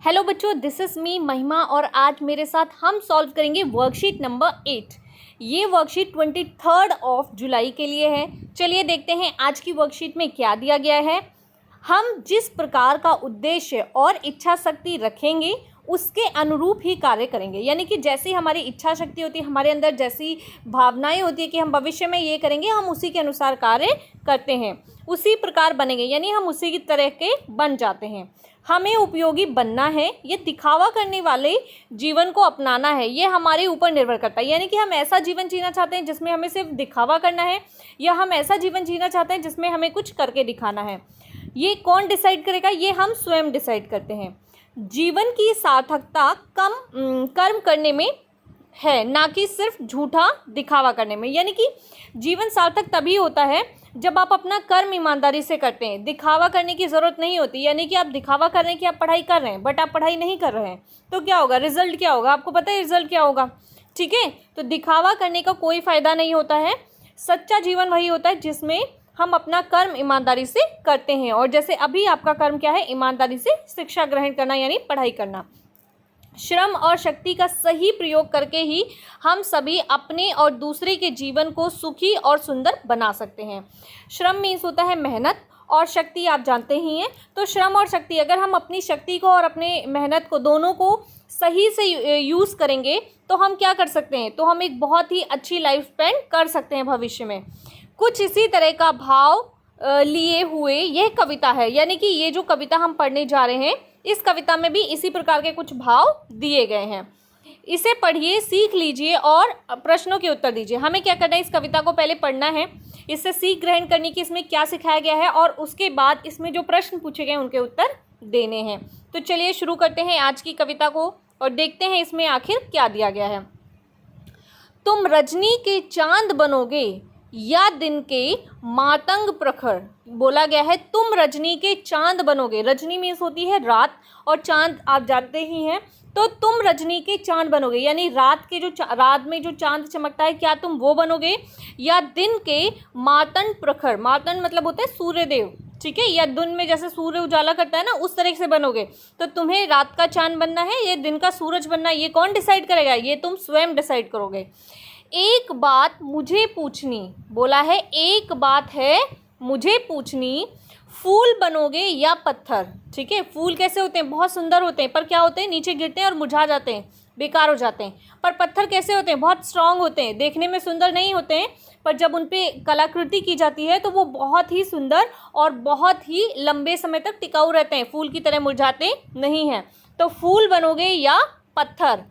Hello बच्चों, this is me महिमा और आज मेरे साथ हम सॉल्व करेंगे वर्कशीट नंबर 8। ये वर्कशीट 23 जुलाई के लिए है। चलिए देखते हैं आज की वर्कशीट में क्या दिया गया है। हम जिस प्रकार का उद्देश्य और इच्छा शक्ति रखेंगे उसके अनुरूप ही कार्य करेंगे। यानी कि जैसी हमारी इच्छा शक्ति होती है, हमारे अंदर जैसी भावनाएं होती है कि हम भविष्य में ये करेंगे, हम उसी के अनुसार कार्य करते हैं, उसी प्रकार बनेंगे, यानी हम उसी की तरह के बन जाते हैं। हमें उपयोगी बनना है, ये दिखावा करने वाले जीवन को अपनाना है, ये हमारे ऊपर निर्भर करता है। यानी कि हम ऐसा जीवन जीना चाहते हैं जिसमें हमें सिर्फ दिखावा करना है, या हम ऐसा जीवन जीना चाहते हैं जिसमें हमें कुछ करके दिखाना है। ये कौन डिसाइड करेगा? ये हम स्वयं डिसाइड करते हैं। जीवन की सार्थकता कर्म करने में है, ना कि सिर्फ झूठा दिखावा करने में। यानी कि जीवन सार्थक तभी होता है जब आप अपना कर्म ईमानदारी से करते हैं। दिखावा करने की ज़रूरत नहीं होती। यानी कि आप दिखावा कर रहे हैं कि आप पढ़ाई कर रहे हैं, बट आप पढ़ाई नहीं कर रहे हैं, तो क्या होगा? रिजल्ट क्या होगा? आपको पता है रिजल्ट क्या होगा? ठीक है, तो दिखावा करने का कोई फ़ायदा नहीं होता है। सच्चा जीवन वही होता है जिसमें हम अपना कर्म ईमानदारी से करते हैं। और जैसे अभी आपका कर्म क्या है? ईमानदारी से शिक्षा ग्रहण करना, यानी पढ़ाई करना। श्रम और शक्ति का सही प्रयोग करके ही हम सभी अपने और दूसरे के जीवन को सुखी और सुंदर बना सकते हैं। श्रम मीन्स होता है मेहनत, और शक्ति आप जानते ही हैं। तो श्रम और शक्ति, अगर हम अपनी शक्ति को और अपने मेहनत को, दोनों को सही से यूज़ करेंगे तो हम क्या कर सकते हैं? तो हम एक बहुत ही अच्छी लाइफ स्पेंड कर सकते हैं भविष्य में। कुछ इसी तरह का भाव लिए हुए यह कविता है। यानी कि ये जो कविता हम पढ़ने जा रहे हैं, इस कविता में भी इसी प्रकार के कुछ भाव दिए गए हैं। इसे पढ़िए, सीख लीजिए और प्रश्नों के उत्तर दीजिए। हमें क्या करना है? इस कविता को पहले पढ़ना है, इससे सीख ग्रहण करने की इसमें क्या सिखाया गया है, और उसके बाद इसमें जो प्रश्न पूछे गए उनके उत्तर देने हैं। तो चलिए शुरू करते हैं आज की कविता को और देखते हैं इसमें आखिर क्या दिया गया है। तुम रजनी के चांद बनोगे या दिन के मातंग प्रखर। बोला गया है तुम रजनी के चांद बनोगे। रजनी मीन्स होती है रात, और चांद आप जानते ही हैं। तो तुम रजनी के चांद बनोगे, यानी रात में जो चांद चमकता है, क्या तुम वो बनोगे? या दिन के मातंग प्रखर, मातंग मतलब होता है सूर्यदेव, ठीक है, या दिन में जैसे सूर्य उजाला करता है ना, उस तरह से बनोगे। तो तुम्हें रात का चांद बनना है, ये दिन का सूरज बनना है, ये कौन डिसाइड करेगा? ये तुम स्वयं डिसाइड करोगे। एक बात मुझे पूछनी, बोला है एक बात है मुझे पूछनी, फूल बनोगे या पत्थर? ठीक है, फूल कैसे होते हैं? बहुत सुंदर होते हैं, पर क्या होते हैं? नीचे गिरते हैं और मुरझा जाते हैं, बेकार हो जाते हैं। पर पत्थर कैसे होते हैं? बहुत स्ट्रांग होते हैं, देखने में सुंदर नहीं होते हैं, पर जब उन पे कलाकृति की जाती है तो वो बहुत ही सुंदर और बहुत ही लंबे समय तक टिकाऊ रहते हैं, फूल की तरह मुरझाते नहीं हैं। तो फूल बनोगे या पत्थर?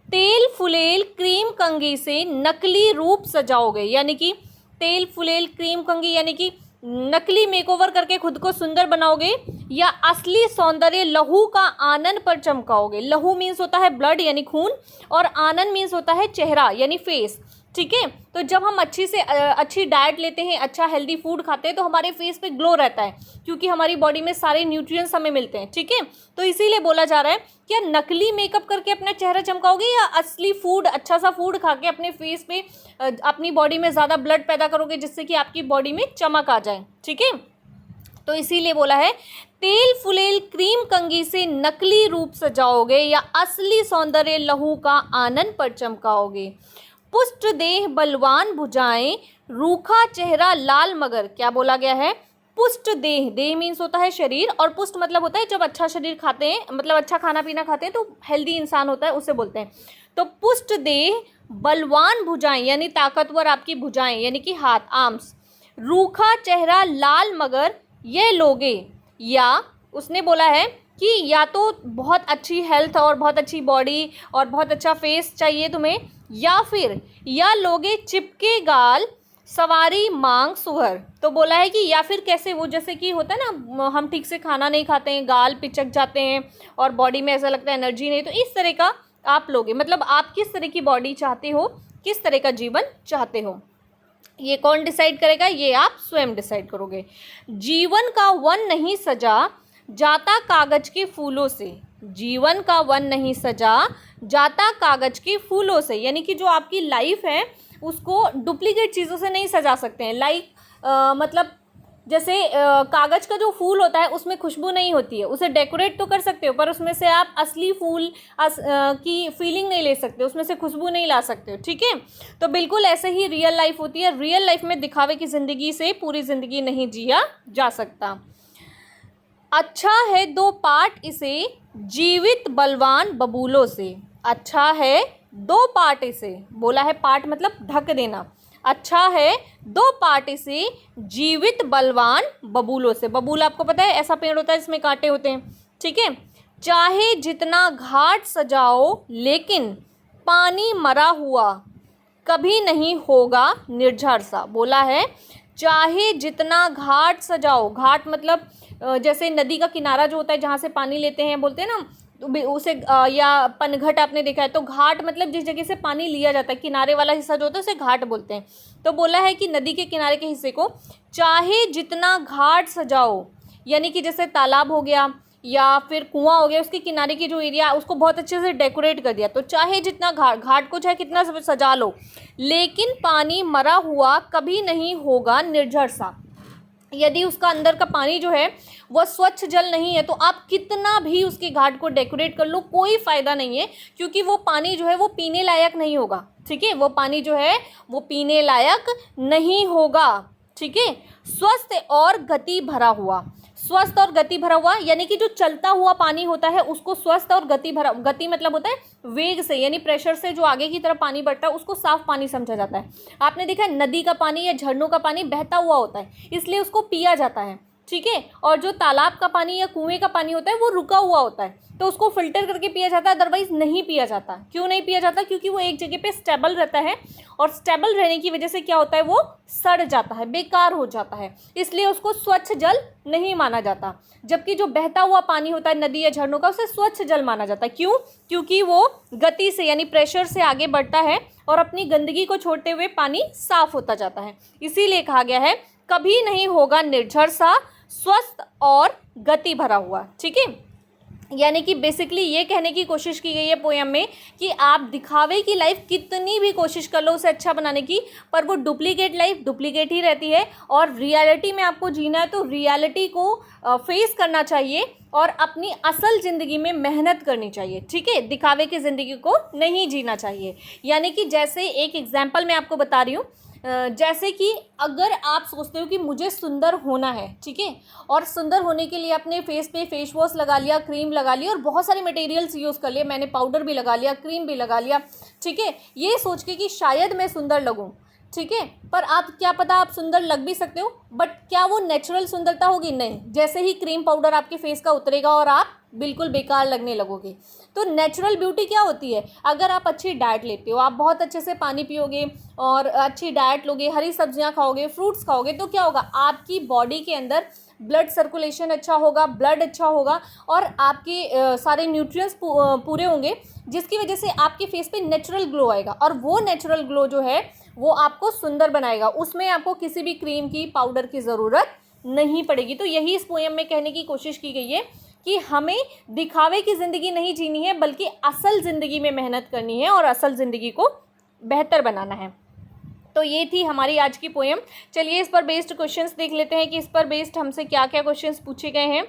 तेल फुलेल क्रीम कंघी से नकली रूप सजाओगे। यानी कि तेल फुलेल क्रीम कंघी, यानी कि नकली मेकओवर करके खुद को सुंदर बनाओगे, या असली सौंदर्य लहू का आनंद पर चमकाओगे। लहू मीन्स होता है ब्लड, यानी खून, और आनंद मीन्स होता है चेहरा, यानी फेस। ठीक है, तो जब हम अच्छी डाइट लेते हैं, अच्छा हेल्दी फूड खाते हैं, तो हमारे फेस पे ग्लो रहता है, क्योंकि हमारी बॉडी में सारे न्यूट्रिएंट्स हमें मिलते हैं। ठीक है, तो इसीलिए बोला जा रहा है क्या नकली मेकअप करके अपना चेहरा चमकाओगे, या असली फूड, अच्छा सा फूड खा के अपने फेस पे, अपनी बॉडी में ज़्यादा ब्लड पैदा करोगे जिससे कि आपकी बॉडी में चमक आ जाए। ठीक है, तो इसीलिए बोला है तेल फुलेल क्रीम कंघी से नकली रूप सजाओगे, या असली सौंदर्य लहू का आनंद पर चमकाओगे। पुष्ट देह बलवान भुजाएं, रूखा चेहरा लाल मगर। क्या बोला गया है? पुष्ट देह, देह मीन्स होता है शरीर, और पुष्ट मतलब होता है जब अच्छा शरीर खाते हैं, मतलब अच्छा खाना पीना खाते हैं तो हेल्दी इंसान होता है, उसे बोलते हैं। तो पुष्ट देह बलवान भुजाएं, यानी ताकतवर आपकी भुजाएं, यानी कि हाथ, आर्म्स। रूखा चेहरा लाल मगर, ये लोगे। या उसने बोला है कि या तो बहुत अच्छी हेल्थ और बहुत अच्छी बॉडी और बहुत अच्छा फेस चाहिए तुम्हें, या फिर या लोगे चिपके गाल सवारी मांग सुहर। तो बोला है कि या फिर कैसे, वो जैसे कि होता है ना, हम ठीक से खाना नहीं खाते हैं, गाल पिचक जाते हैं और बॉडी में ऐसा लगता है एनर्जी नहीं, तो इस तरह का आप लोगे। मतलब आप किस तरह की बॉडी चाहते हो, किस तरह का जीवन चाहते हो, ये कौन डिसाइड करेगा? ये आप स्वयं डिसाइड करोगे। जीवन का वन नहीं सजा जाता कागज के फूलों से। जीवन का वन नहीं सजा जाता कागज के फूलों से, यानी कि जो आपकी लाइफ है उसको डुप्लीकेट चीज़ों से नहीं सजा सकते हैं। मतलब जैसे कागज़ का जो फूल होता है उसमें खुशबू नहीं होती है, उसे डेकोरेट तो कर सकते हो पर उसमें से आप असली फूल की फीलिंग नहीं ले सकते, उसमें से खुशबू नहीं ला सकते हो, ठीक है। तो बिल्कुल ऐसे ही रियल लाइफ होती है, रियल लाइफ में दिखावे की ज़िंदगी से पूरी ज़िंदगी नहीं जिया जा सकता। अच्छा है दो पार्ट इसे जीवित बलवान बबूलों से, अच्छा है दो पार्ट इसे, बोला है पार्ट मतलब ढक देना, अच्छा है दो पार्ट इसे जीवित बलवान बबूलों से। बबूल आपको पता है ऐसा पेड़ होता है जिसमें कांटे होते हैं, ठीक है। चाहे जितना घाट सजाओ लेकिन पानी मरा हुआ कभी नहीं होगा निर्झर सा, बोला है चाहे जितना घाट सजाओ, घाट मतलब जैसे नदी का किनारा जो होता है जहाँ से पानी लेते हैं, बोलते हैं ना तो उसे या पनघट आपने देखा है, तो घाट मतलब जिस जगह से पानी लिया जाता है, किनारे वाला हिस्सा जो होता है उसे घाट बोलते हैं। तो बोला है कि नदी के किनारे के हिस्से को चाहे जितना घाट सजाओ, यानी कि जैसे तालाब हो गया या फिर कुआं हो गया, उसके किनारे की जो एरिया उसको बहुत अच्छे से डेकोरेट कर दिया, तो चाहे जितना घाट को चाहे कितना सजा लो लेकिन पानी मरा हुआ कभी नहीं होगा निर्झर सा। यदि उसका अंदर का पानी जो है वह स्वच्छ जल नहीं है तो आप कितना भी उसके घाट को डेकोरेट कर लो कोई फ़ायदा नहीं है, क्योंकि वो पानी जो है वो पीने लायक नहीं होगा, ठीक है। वो पानी जो है वो पीने लायक नहीं होगा, ठीक है। स्वस्थ और गति भरा हुआ, स्वस्थ और गति भरा हुआ यानी कि जो चलता हुआ पानी होता है उसको स्वस्थ और गति भरा, गति मतलब होता है वेग से, यानी प्रेशर से जो आगे की तरफ पानी बढ़ता है उसको साफ पानी समझा जाता है। आपने देखा है नदी का पानी या झरनों का पानी बहता हुआ होता है इसलिए उसको पिया जाता है, ठीक है। और जो तालाब का पानी या कुएं का पानी होता है वो रुका हुआ होता है तो उसको फिल्टर करके पिया जाता है, अदरवाइज नहीं पिया जाता। क्यों नहीं पिया जाता? क्योंकि वो एक जगह पे स्टेबल रहता है और स्टेबल रहने की वजह से क्या होता है वो सड़ जाता है, बेकार हो जाता है, इसलिए उसको स्वच्छ जल नहीं माना जाता। जबकि जो बहता हुआ पानी होता है नदी या झरनों का उसे स्वच्छ जल माना जाता है। क्यों? क्योंकि वो गति से यानी प्रेशर से आगे बढ़ता है और अपनी गंदगी को छोड़ते हुए पानी साफ होता जाता है, इसीलिए कहा गया है कभी नहीं होगा निर्झर सा, स्वस्थ और गति भरा हुआ, ठीक है। यानी कि बेसिकली ये कहने की कोशिश की गई है पोयम में कि आप दिखावे की लाइफ कितनी भी कोशिश कर लो उसे अच्छा बनाने की, पर वो डुप्लीकेट लाइफ डुप्लीकेट ही रहती है और रियलिटी में आपको जीना है तो रियलिटी को फेस करना चाहिए और अपनी असल ज़िंदगी में मेहनत करनी चाहिए, ठीक है। दिखावे की ज़िंदगी को नहीं जीना चाहिए। यानी कि जैसे एक एग्जाम्पल मैं आपको बता रही हूँ, जैसे कि अगर आप सोचते हो कि मुझे सुंदर होना है, ठीक है, और सुंदर होने के लिए अपने फेस पे फेस वॉश लगा लिया, क्रीम लगा ली और बहुत सारे मटेरियल्स यूज़ कर लिए, मैंने पाउडर भी लगा लिया, क्रीम भी लगा लिया, ठीक है, ये सोच के कि शायद मैं सुंदर लगूं, ठीक है। पर आप क्या पता आप सुंदर लग भी सकते हो, बट क्या वो नेचुरल सुंदरता होगी? नहीं। जैसे ही क्रीम पाउडर आपके फेस का उतरेगा और आप बिल्कुल बेकार लगने लगोगे। तो नेचुरल ब्यूटी क्या होती है? अगर आप अच्छी डाइट लेते हो, आप बहुत अच्छे से पानी पियोगे और अच्छी डाइट लोगे, हरी सब्जियां खाओगे, फ्रूट्स खाओगे, तो क्या होगा? आपकी बॉडी के अंदर ब्लड सर्कुलेशन अच्छा होगा, ब्लड अच्छा होगा और आपके सारे न्यूट्रिएंट्स पूरे होंगे, जिसकी वजह से आपके फेस पे नेचुरल ग्लो आएगा और वो नेचुरल ग्लो जो है वो आपको सुंदर बनाएगा। उसमें आपको किसी भी क्रीम की, पाउडर की ज़रूरत नहीं पड़ेगी। तो यही इस पोएम में कहने की कोशिश की गई है कि हमें दिखावे की ज़िंदगी नहीं जीनी है बल्कि असल ज़िंदगी में मेहनत करनी है और असल ज़िंदगी को बेहतर बनाना है। तो ये थी हमारी आज की पोएम। चलिए इस पर बेस्ड क्वेश्चंस देख लेते हैं कि इस पर बेस्ड हमसे क्या क्या क्वेश्चंस पूछे गए हैं।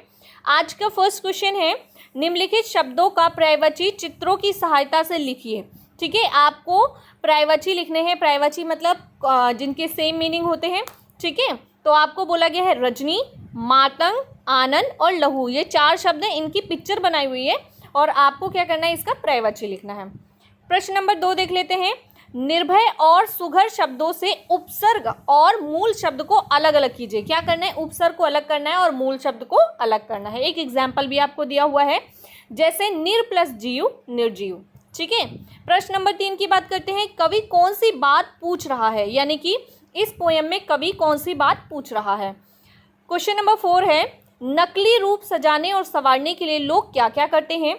आज का फर्स्ट क्वेश्चन है, निम्नलिखित शब्दों का पर्यायवाची चित्रों की सहायता से लिखिए। ठीक है, आपको पर्यायवाची लिखने हैं। पर्यायवाची मतलब जिनके सेम मीनिंग होते हैं, ठीक है। तो आपको बोला गया है रजनी, मातंग, आनंद और लहू, ये 4 शब्द हैं, इनकी पिक्चर बनाई हुई है और आपको क्या करना है, इसका पर्यायवाची लिखना है। प्रश्न नंबर 2 देख लेते हैं, निर्भय और सुघर शब्दों से उपसर्ग और मूल शब्द को अलग अलग कीजिए। क्या करना है? उपसर्ग को अलग करना है और मूल शब्द को अलग करना है। एक एग्जाम्पल भी आपको दिया हुआ है, जैसे निर प्लस जीव, निर्जीव, ठीक है। प्रश्न नंबर 3 की बात करते हैं, कवि कौन सी बात पूछ रहा है, यानी कि इस पोएम में कवि कौन सी बात पूछ रहा है। क्वेश्चन नंबर 4 है, नकली रूप सजाने और संवारने के लिए लोग क्या क्या करते हैं।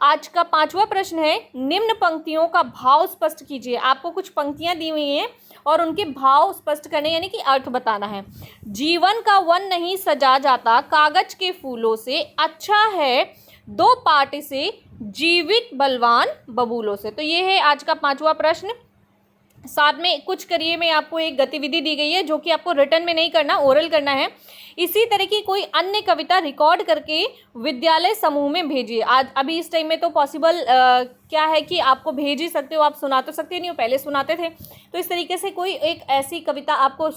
आज का 5वां प्रश्न है, निम्न पंक्तियों का भाव स्पष्ट कीजिए। आपको कुछ पंक्तियां दी हुई हैं और उनके भाव स्पष्ट करने यानी कि अर्थ बताना है। जीवन का वन नहीं सजा जाता कागज के फूलों से, अच्छा है 2 पार्ट से जीवित बलवान बबूलों से। तो ये है आज का 5वां प्रश्न। साथ में कुछ करिए में आपको एक गतिविधि दी गई है जो कि आपको रिटर्न में नहीं करना, ओरल करना है। इसी तरह की कोई अन्य कविता रिकॉर्ड करके विद्यालय समूह में भेजिए। आज अभी इस टाइम में तो पॉसिबल क्या है कि आपको भेज ही सकते हो, आप सुना तो सकते नहीं हो, पहले सुनाते थे। तो इस तरीके से कोई एक ऐसी कविता आपको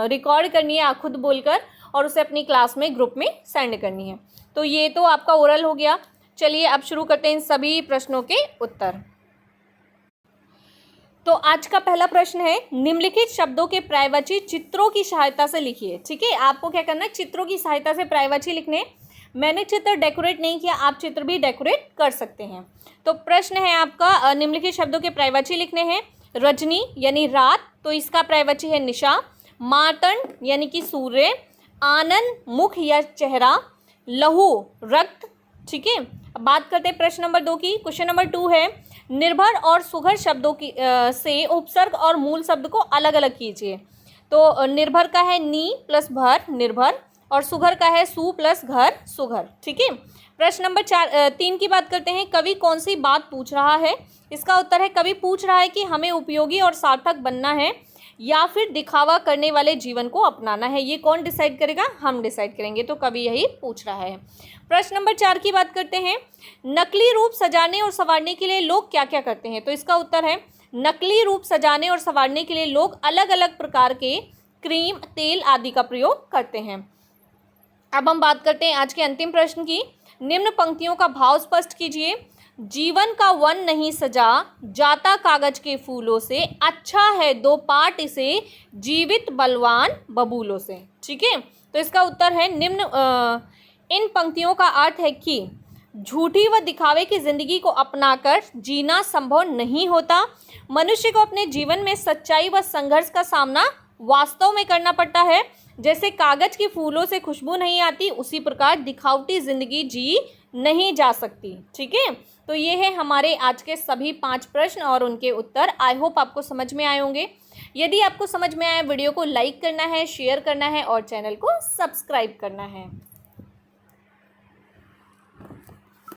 रिकॉर्ड करनी है खुद बोलकर और उसे अपनी क्लास में ग्रुप में सेंड करनी है। तो ये तो आपका ओरल हो गया। चलिए अब शुरू करते हैं इन सभी प्रश्नों के उत्तर। तो आज का पहला प्रश्न है, निम्नलिखित शब्दों के पर्यायवाची चित्रों की सहायता से लिखिए। ठीक है, आपको क्या करना है, चित्रों की सहायता से पर्यायवाची लिखने। मैंने चित्र डेकोरेट नहीं किया, आप चित्र भी डेकोरेट कर सकते हैं। तो प्रश्न है आपका, निम्नलिखित शब्दों के पर्यायवाची लिखने हैं। रजनी यानी रात, तो इसका पर्यायवाची है निशा। मातंड यानी कि सूर्य। आनंद मुख या चेहरा। लहू रक्त। ठीक है, अब बात करते हैं प्रश्न नंबर 2 की। क्वेश्चन नंबर 2 है, निर्भर और सुघर शब्दों की से उपसर्ग और मूल शब्द को अलग अलग कीजिए। तो निर्भर का है नी प्लस भर निर्भर, और सुघर का है सु प्लस घर सुघर। ठीक है, प्रश्न नंबर 3 की बात करते हैं। कवि कौन सी बात पूछ रहा है? इसका उत्तर है, कवि पूछ रहा है कि हमें उपयोगी और सार्थक बनना है या फिर दिखावा करने वाले जीवन को अपनाना है। ये कौन डिसाइड करेगा? हम डिसाइड करेंगे। तो कवि यही पूछ रहा है। प्रश्न नंबर 4 की बात करते हैं। नकली रूप सजाने और संवारने के लिए लोग क्या क्या करते हैं? तो इसका उत्तर है, नकली रूप सजाने और संवारने के लिए लोग अलग अलग प्रकार के क्रीम, तेल आदि का प्रयोग करते हैं। अब हम बात करते हैं आज के अंतिम प्रश्न की। निम्न पंक्तियों का भाव स्पष्ट कीजिए। जीवन का वन नहीं सजा जाता कागज के फूलों से, अच्छा है दो पाट इसे जीवित बलवान बबूलों से। ठीक है, तो इसका उत्तर है, इन पंक्तियों का अर्थ है कि झूठी व दिखावे की जिंदगी को अपनाकर जीना संभव नहीं होता। मनुष्य को अपने जीवन में सच्चाई व संघर्ष का सामना वास्तव में करना पड़ता है। जैसे कागज के फूलों से खुशबू नहीं आती, उसी प्रकार दिखावटी जिंदगी जी नहीं जा सकती। ठीक है, तो ये है हमारे आज के सभी 5 प्रश्न और उनके उत्तर। आई होप आपको समझ में आए होंगे। यदि आपको समझ में आया, वीडियो को लाइक करना है, शेयर करना है और चैनल को सब्सक्राइब करना है।